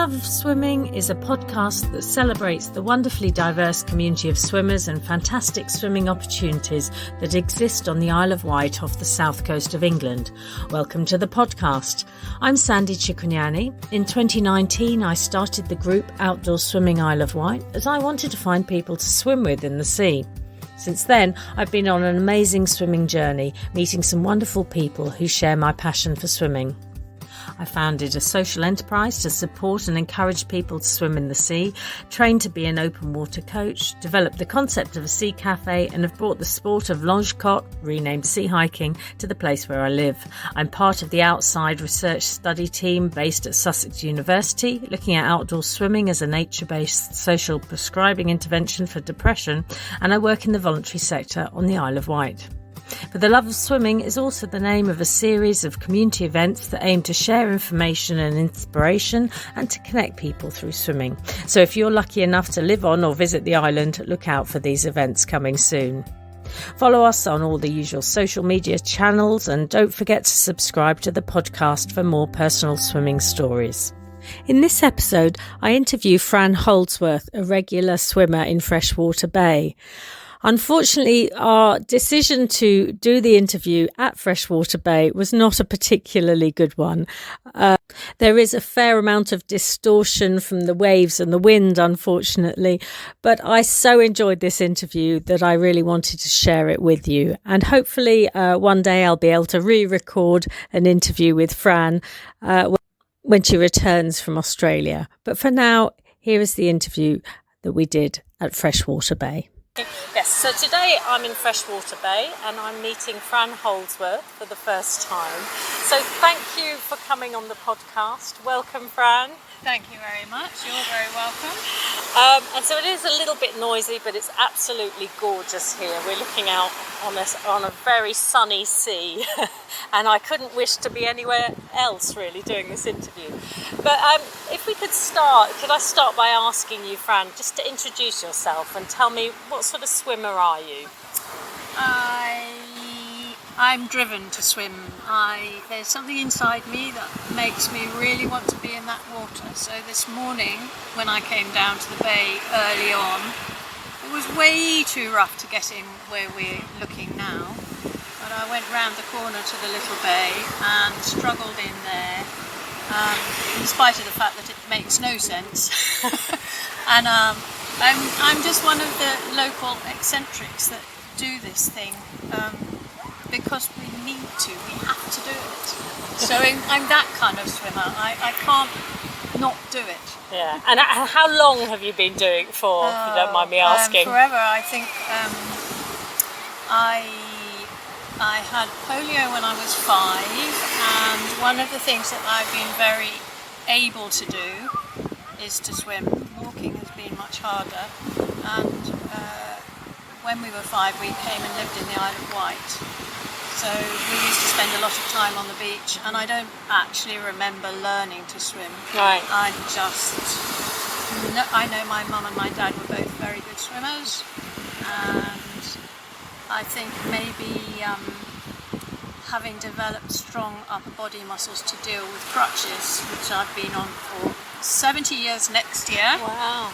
Love of Swimming is a podcast that celebrates the wonderfully diverse community of swimmers and fantastic swimming opportunities that exist on the Isle of Wight off the south coast of England. Welcome to the podcast. I'm Sandy Cicognani. In 2019, I started the group Outdoor Swimming Isle of Wight as I wanted to find people to swim with in the sea. Since then, I've been on an amazing swimming journey, meeting some wonderful people who share my passion for swimming. I founded a social enterprise to support and encourage people to swim in the sea, trained to be an open water coach, developed the concept of a sea cafe, and have brought the sport of longe-cote, renamed sea hiking, to the place where I live. I'm part of the outside research study team based at Sussex University, looking at outdoor swimming as a nature-based social prescribing intervention for depression, and I work in the voluntary sector on the Isle of Wight. For the Love of Swimming is also the name of a series of community events that aim to share information and inspiration and to connect people through swimming. So if you're lucky enough to live on or visit the island, look out for these events coming soon. Follow us on all the usual social media channels and don't forget to subscribe to the podcast for more personal swimming stories. In this episode, I interview Fran Holdsworth, a regular swimmer in Freshwater Bay. Unfortunately, our decision to do the interview at Freshwater Bay was not a particularly good one. There is a fair amount of distortion from the waves and the wind, unfortunately, but I so enjoyed this interview that I really wanted to share it with you. And hopefully one day I'll be able to re-record an interview with Fran when she returns from Australia. But for now, here is the interview that we did at Freshwater Bay. Yes, so today I'm in Freshwater Bay and I'm meeting Fran Holdsworth for the first time. So thank you for coming on the podcast. Welcome, Fran. Thank you very much. You're very welcome. And so it is a little bit noisy, but it's absolutely gorgeous here. We're looking out on a very sunny sea, and I couldn't wish to be anywhere else really doing this interview. But if we could I start by asking you, Fran, just to introduce yourself and tell me what sort of swimmer are you? I'm driven to swim. There's something inside me that makes me really want to be in that water. So this morning, when I came down to the bay early on, it was way too rough to get in where we're looking now. But I went round the corner to the little bay and struggled in there, in spite of the fact that it makes no sense. And I'm just one of the local eccentrics that do this thing. Because we need to, we have to do it. So I'm that kind of swimmer. I can't not do it. Yeah. And how long have you been doing it for, if you don't mind me asking? Forever. I think I had polio when I was 5, and one of the things that I've been very able to do is to swim. Walking has been much harder, and when we were 5 we came and lived in the Isle of Wight. So we used to spend a lot of time on the beach, and I don't actually remember learning to swim. Right. I know my mum and my dad were both very good swimmers, and I think maybe having developed strong upper body muscles to deal with crutches, which I've been on for 70 years next year. Wow.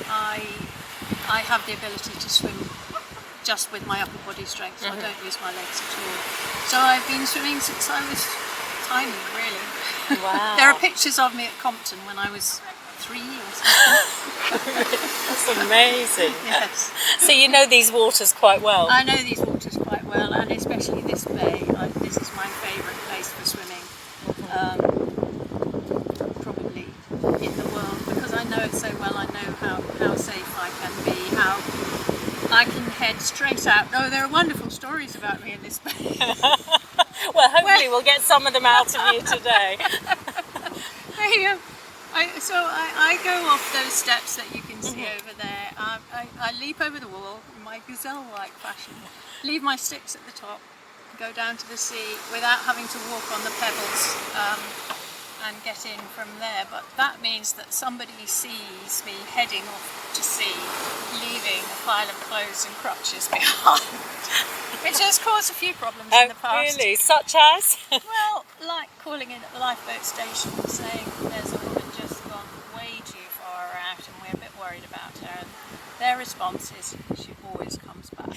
I have the ability to swim just with my upper body strength, so I don't use my legs at all. So I've been swimming since I was tiny, really. Wow. There are pictures of me at Compton when I was 3 years. That's amazing. Yes. So you know these waters quite well? I know these waters quite well, and especially this bay. This is my favourite place for swimming, probably in the world, because I know it so well. I know how safe I can be, how I can head straight out. Oh, there are wonderful stories about me in this bay. Well, hopefully we'll get some of them out of you today. I go off those steps that you can see over there. I leap over the wall in my gazelle-like fashion, leave my sticks at the top, go down to the sea without having to walk on the pebbles and get in from there. But that means that somebody sees me heading off to sea, leaving a pile of clothes and crutches behind, which has caused a few problems in the past. Really? Such as? Well, like calling in at the lifeboat station saying there's a woman their response is, she always comes back.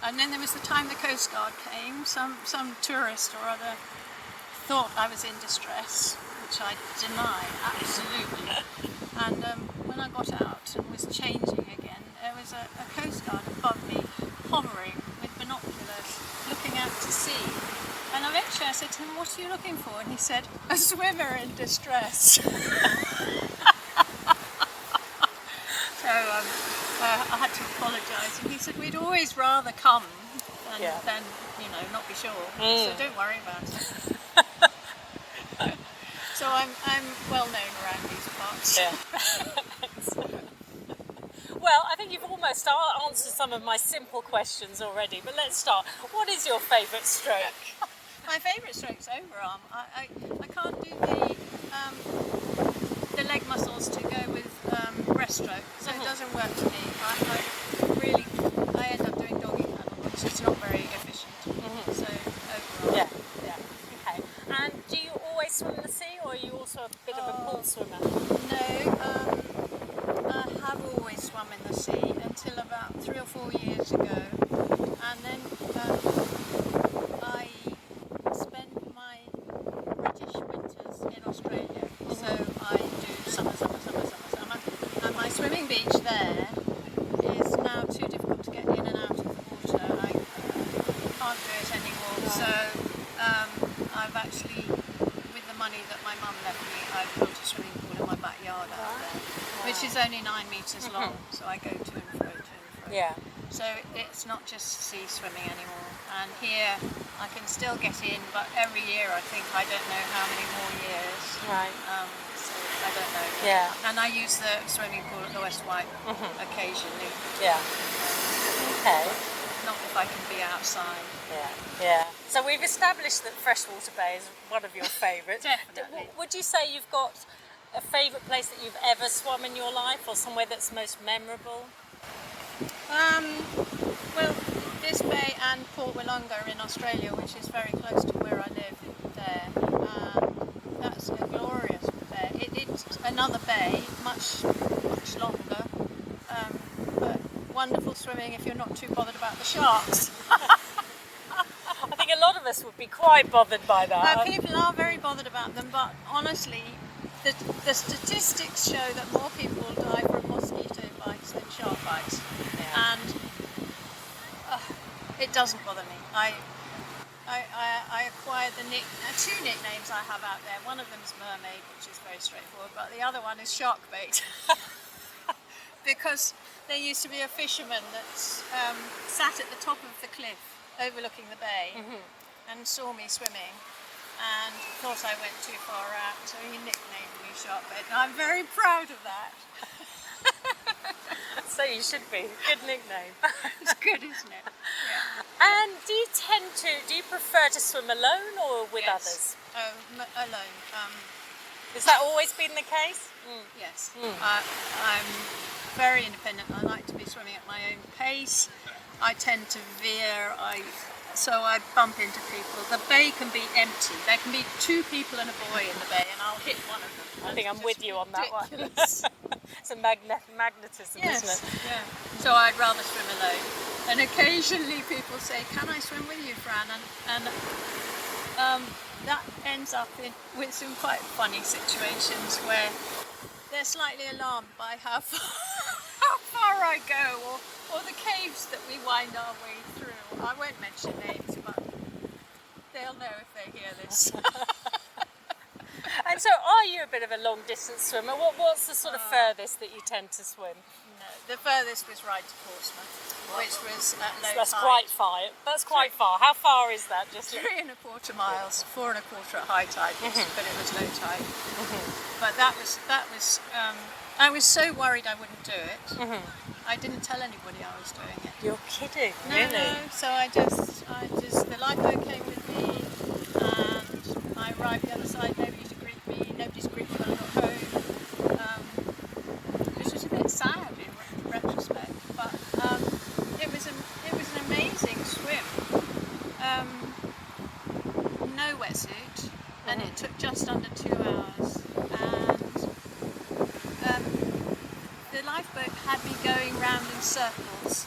And then there was the time the Coast Guard came. Some tourist or other thought I was in distress, which I deny, absolutely. And when I got out and was changing again, there was a Coast Guard above me, hovering with binoculars, looking out to sea. And eventually I said to him, "What are you looking for?" And he said, "A swimmer in distress." So I had to apologise, and he said, "We'd always rather come than not be sure. So don't worry about it." So I'm well known around these parts. Yeah. Well, I think you've almost answered some of my simple questions already, but let's start. What is your favourite stroke? My favourite stroke's overarm. I can't do the leg muscles to go with breaststroke, so it doesn't work for me. I end up doing doggy paddle, which is not very efficient. So overarm. Yeah. Okay. And do you always swim in the sea, or are you also a bit of a pool swimmer? No, I have always swum in the sea until about 3 or 4 years ago, and then I spend my British winters in Australia, so I do summer, and my swimming beach there is now too difficult to get in and out of the water. I can't do it anymore, so I've actually, with the money that my mum left me, I've built a swimming pool in my backyard out there, which is only 9 metres long, so I go to and fro. Yeah. So it's not just sea swimming anymore, and here I can still get in, but every year I think I don't know how many more years. Right. So I don't know. Yeah. And I use the swimming pool at the West White occasionally. Yeah. Okay. Not if I can be outside. Yeah. So we've established that Freshwater Bay is one of your favourites. Definitely. Would you say you've got a favourite place that you've ever swum in your life, or somewhere that's most memorable? Well, this bay and Port Wollonga in Australia, which is very close to where I live there, that's a glorious bay. It's another bay, much longer, but wonderful swimming if you're not too bothered about the sharks. I think a lot of us would be quite bothered by that. People are very bothered about them, but honestly, the statistics show that more people die from mosquito bites than shark bites. And it doesn't bother me. I acquired two nicknames I have out there. One of them is mermaid, which is very straightforward, but the other one is shark bait. Because there used to be a fisherman that sat at the top of the cliff overlooking the bay and saw me swimming and thought I went too far out, so he nicknamed me shark bait, and I'm very proud of that. So you should be. Good nickname. It's good, isn't it? Yeah. And do you prefer to swim alone or with others? Alone. Has that always been the case? Yes. I'm very independent. I like to be swimming at my own pace. I tend to veer. So I bump into people. The bay can be empty. There can be 2 people and a boy in the bay, and I'll hit one of them. I think I'm with you on that one. It's a magnetism, yes, isn't it? Yeah. So I'd rather swim alone. And occasionally people say, "Can I swim with you, Fran?" And that ends up with some quite funny situations where they're slightly alarmed by how far I go, or the caves that we wind our way through. I won't mention names, but they'll know if they hear this. And so, are you a bit of a long distance swimmer? What's the sort of furthest that you tend to swim? No, the furthest was right to Portsmouth, which was at low That's tide. quite far. That's quite far. How far is that? Just 3.25 miles, 4.25 at high tide, but it was low tide. But that was. I was so worried I wouldn't do it. I didn't tell anybody I was doing it. You're kidding, No, really? no. So I just the lifeboat came with me, and I arrived the other side. Nobody to greet me. Nobody's greet me when I got home, which was a bit sad in retrospect. But it was an amazing swim. No wetsuit, and it took just under 2 hours. And round in circles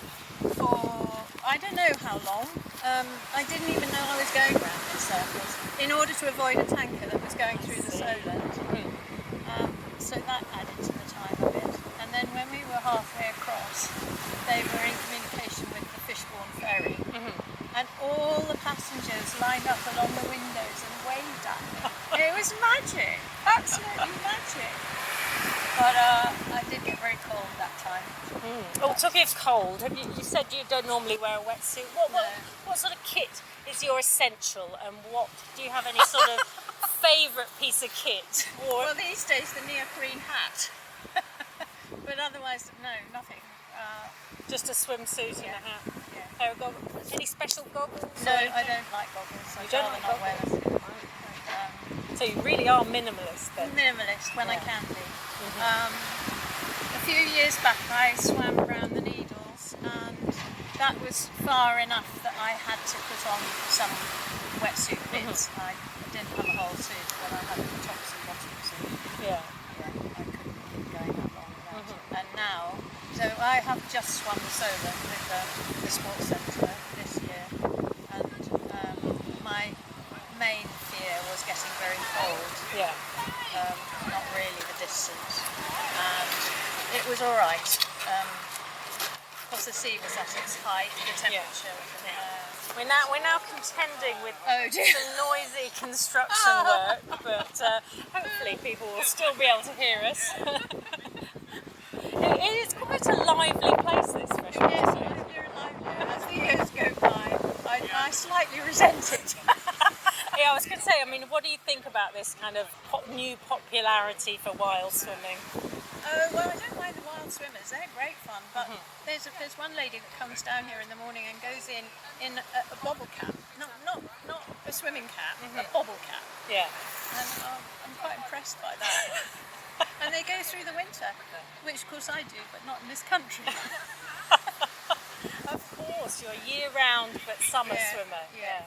for I don't know how long. I didn't even know I was going round in circles in order to avoid a tanker that was going through the Solent. So that added to the time a bit. And then when we were halfway across, they were in communication with the Fishbourne ferry, and all the passengers lined up along the windows and waved at me. It was magic, absolutely magic. But I did get very cold that time. Oh, talking of cold, you said you don't normally wear a wetsuit. What sort of kit is your essential, and what do you have any sort of favourite piece of kit? Well, these days the neoprene hat. But otherwise, no, nothing. Just a swimsuit and a hat. Yeah. Pair of goggles. Any special goggles? No, I don't like goggles. You don't like not goggles? wear them. So you really are minimalist then? Minimalist when I can be. A few years back I swam around the Needles, and that was far enough that I had to put on some wetsuit bits. I didn't have a whole suit, but I had the tops and bottoms. Yeah. I couldn't keep going that long without it. And now, so I have just swum the Solent with the sports centre this year, and my main fear was getting very cold. Yeah. Not really the distance, and it was all right. Because the sea was at its height, the temperature. We're now contending with dear. some noisy construction work, but hopefully people will still be able to hear us. It is quite a lively place, this Freshwater. Yes, very lively. As the years go by, I slightly resent it. Yeah, I was going to say, I mean, what do you think about this kind of new popularity for wild swimming? Well, I don't mind the wild swimmers. They're great fun, but there's one lady that comes down here in the morning and goes in a bobble cap, not a swimming cap, a bobble cap. Yeah. And I'm quite impressed by that. And they go through the winter, which of course I do, but not in this country. Of course, you're a year-round but summer swimmer. Yeah.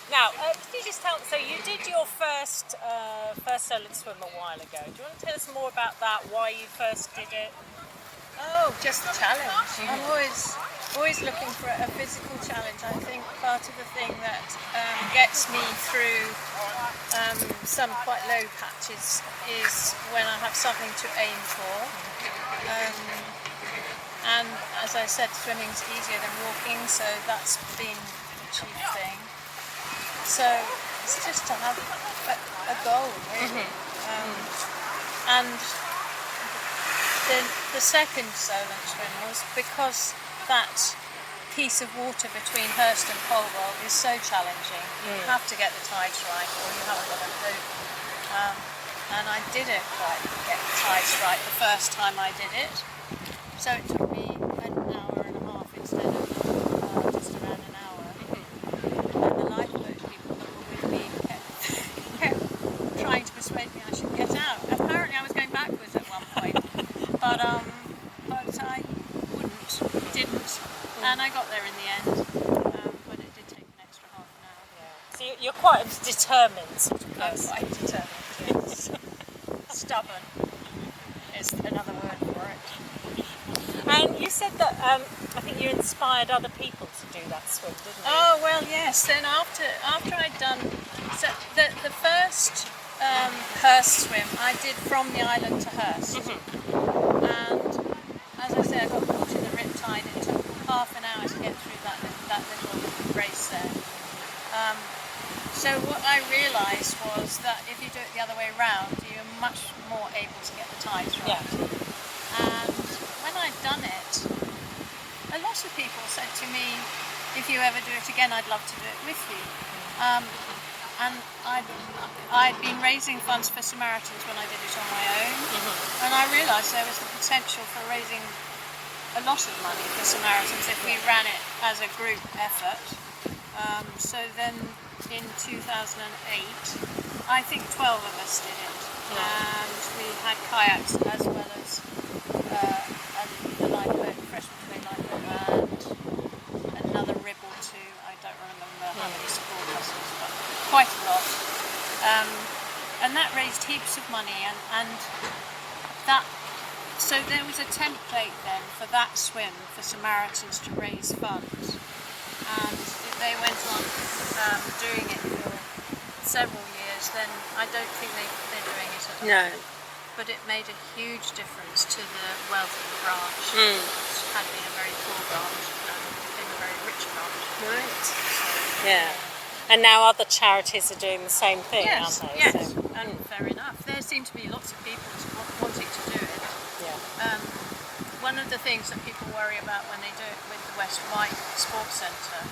Now, could you just tell? So you did your first Solent swim a while ago. Do you want to tell us more about that? Why you first did it? Oh, just the challenge. I'm always looking for a physical challenge. I think part of the thing that gets me through some quite low patches is when I have something to aim for. And as I said, swimming's easier than walking, so that's been the chief thing. So it's just to have a goal, really. And the second Solent swim was because that piece of water between Hurst and Polwell is so challenging. You have to get the tides right, or you haven't got a clue. And I didn't quite get the tides right the first time I did it. So it took me an hour and a half instead of just around an hour. And the lifeboat people that were with me kept trying to persuade me I should get out. Apparently I was going backwards at one point, but I didn't, and I got there in the end. But it did take an extra half an hour. Yeah. So you're quite determined sort of I'm person. quite determined, yes. Stubborn is another word for it. And you said that I think you inspired other people to do that swim, didn't you? Oh well, yes. Then after I'd done the first Hurst swim, I did from the island to Hurst, and as I said, I got caught in the riptide. It took half an hour to get through that little race there. So what I realised was that if you do it the other way round, you're much more able to get the tides right. Yeah. And when I'd done it, a lot of people said to me, if you ever do it again, I'd love to do it with you. And I'd been raising funds for Samaritans when I did it on my own, and I realised there was the potential for raising a lot of money for Samaritans if we ran it as a group effort. So then in 2008, I think 12 of us did it, and we had kayaks as well as the lifeboat, Freshwater Bay lifeboat, and another rib or two. I don't remember how many support vessels, but quite a lot. And that raised heaps of money, and that So there was a template then for that swim for Samaritans to raise funds, and if they went on doing it for several years, then I don't think they're doing it at all. No. But it made a huge difference to the wealth of the branch. It had been a very poor branch and became a very rich branch. Right. Yeah. And now other charities are doing the same thing, Yes, aren't they? yes, So, and fair enough. There seem to be lots of people wanting to do it. yeah. One of the things that people worry about when they do it with the West White Sports Centre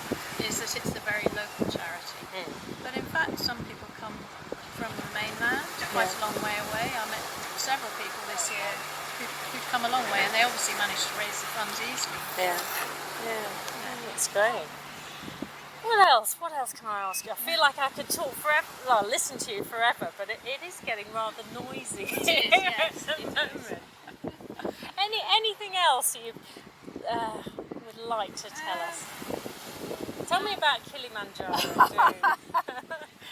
is that it's a very local charity. But in fact, some people come from the mainland, quite a long way away. I met several people this year who've come a long way, and they obviously managed to raise the funds easily. Yeah. That's great. What else? What else can I ask you? I feel like I could talk forever, well, listen to you forever, but it is getting rather noisy It is, yes, at the moment. Anything else you would like to tell us? Tell me about Kilimanjaro.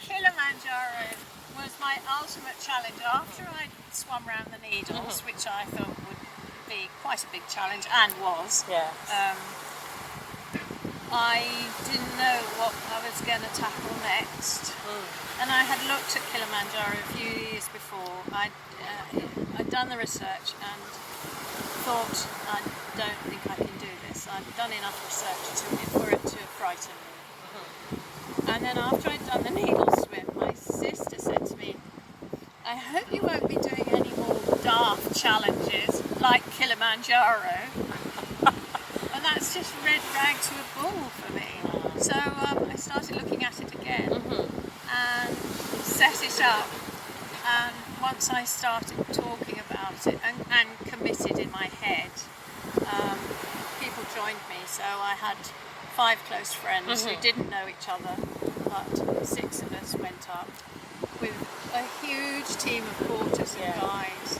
Kilimanjaro was my ultimate challenge after I swum round the Needles, which I thought would be quite a big challenge, and was. Yes. I didn't know what I was going to tackle next, and I had looked at Kilimanjaro a few years before. I'd done the research and thought, I don't think I can do this. I'd done enough research for it to frighten me. And then after I'd done the needle swim, my sister said to me, I hope you won't be doing any more daft challenges like Kilimanjaro. And that's just red rag to a bull for me. So I started looking at it again and set it up. And once I started talking about it and committed in my head, people joined me. So I had 5 close friends who didn't know each other, but 6 of us went up with a huge team of porters and guides,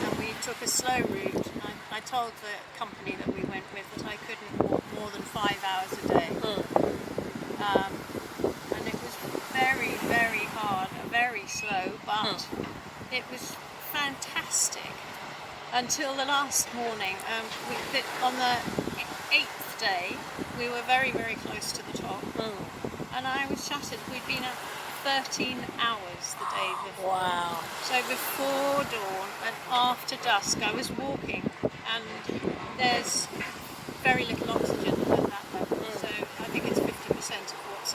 and we took a slow route. I told the company that we went with that I couldn't walk more than 5 hours a day, and it was very, very hard, very slow, but it was fantastic until the last morning. On the 8th day, we were very, very close to the top, and I was shattered. We'd been up 13 hours the day before. Wow. So before dawn and after dusk, I was walking, and there's very little oxygen at that level, so I think it's 50% of what's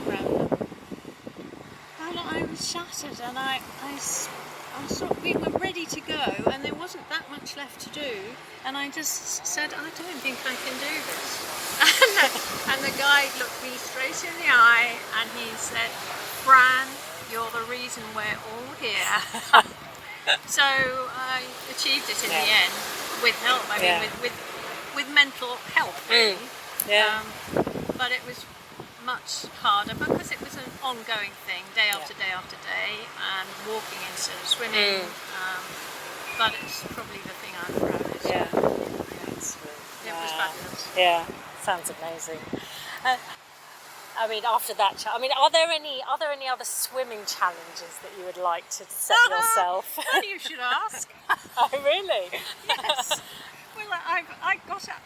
around them. And I was shattered, and I thought we were ready to go, and there wasn't that much left to do, and I just said, I don't think I can do this. And the guide looked me straight in the eye, and he said, Fran, you're the reason we're all here. So I achieved it in the end, with help. I mean, with mental help, really. But it was much harder because it was an ongoing thing, day after day after day, and walking instead of swimming. But it's probably the thing I'm proudest of. It was fabulous. Yeah, sounds amazing. I mean, after that, are there any other swimming challenges that you would like to set yourself? Well, you should ask. Oh, really? Yes. Well, I got out.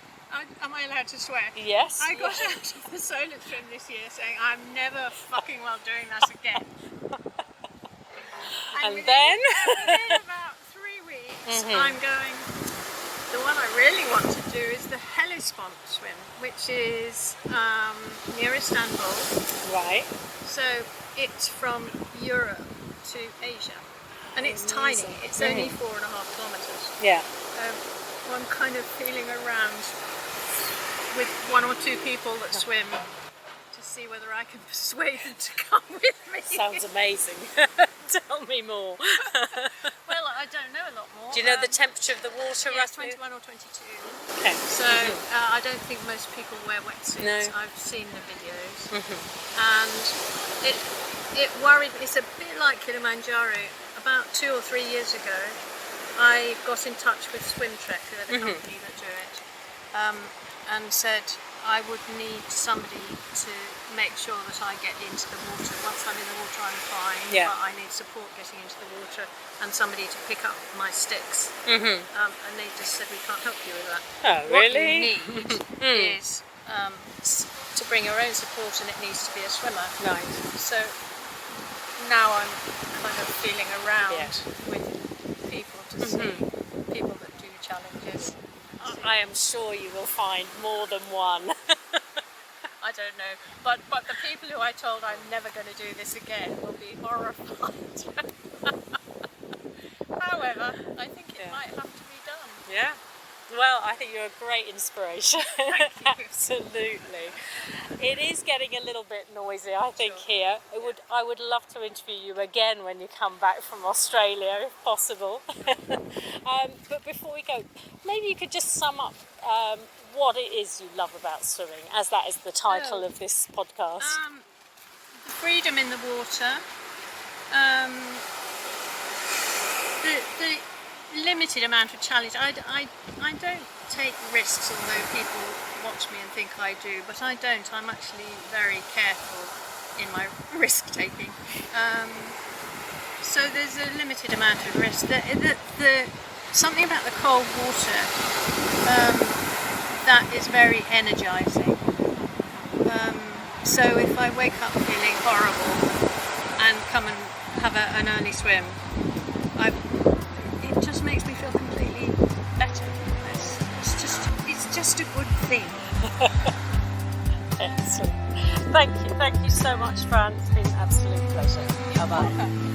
Am I allowed to swear? Yes. I got out of the solo swim this year saying I'm never fucking well doing that again. And within about 3 weeks, I'm going. The one I really want to do is the Hellespont swim, which is near Istanbul. Right. So it's from Europe to Asia, and it's tiny. It's only 4.5 kilometres. Yeah. So I'm kind of feeling around with 1 or 2 people that swim to see whether I can persuade them to come with me. Sounds amazing. Tell me more. Well, I don't know a lot more. Do you know the temperature of the water roughly? 21 or 22. Okay. So I don't think most people wear wetsuits. No. I've seen the videos. And it worried me. It's a bit like Kilimanjaro. About 2 or 3 years ago, I got in touch with Swim Trek, who are the company that do it, and said, I would need somebody to make sure that I get into the water. Once I'm in the water, I'm fine, Yeah. but I need support getting into the water and somebody to pick up my sticks. Mm-hmm. And they just said, we can't help you with that. Oh, really? What you need is to bring your own support, and it needs to be a swimmer. Right. So now I'm kind of feeling around Yeah. with people to see people that do challenges. I am sure you will find more than one. I don't know, but the people who I told I'm never going to do this again will be horrified. However, I think it might have to be done. Yeah. Well, I think you're a great inspiration. Thank you. Absolutely. It is getting a little bit noisy, I think, here. I would love to interview you again when you come back from Australia, if possible. But before we go, maybe you could just sum up what it is you love about swimming, as that is the title of this podcast. The freedom in the water, the limited amount of challenge. I don't take risks, although people watch me and think I do, but I don't. I'm actually very careful in my risk taking. So there's a limited amount of risk. Something about the cold water that is very energising. So if I wake up feeling horrible and come and have an early swim, it just makes me feel completely better. It's just a good thing. Excellent. Thank you so much, Fran. It's been an absolute pleasure. You're welcome.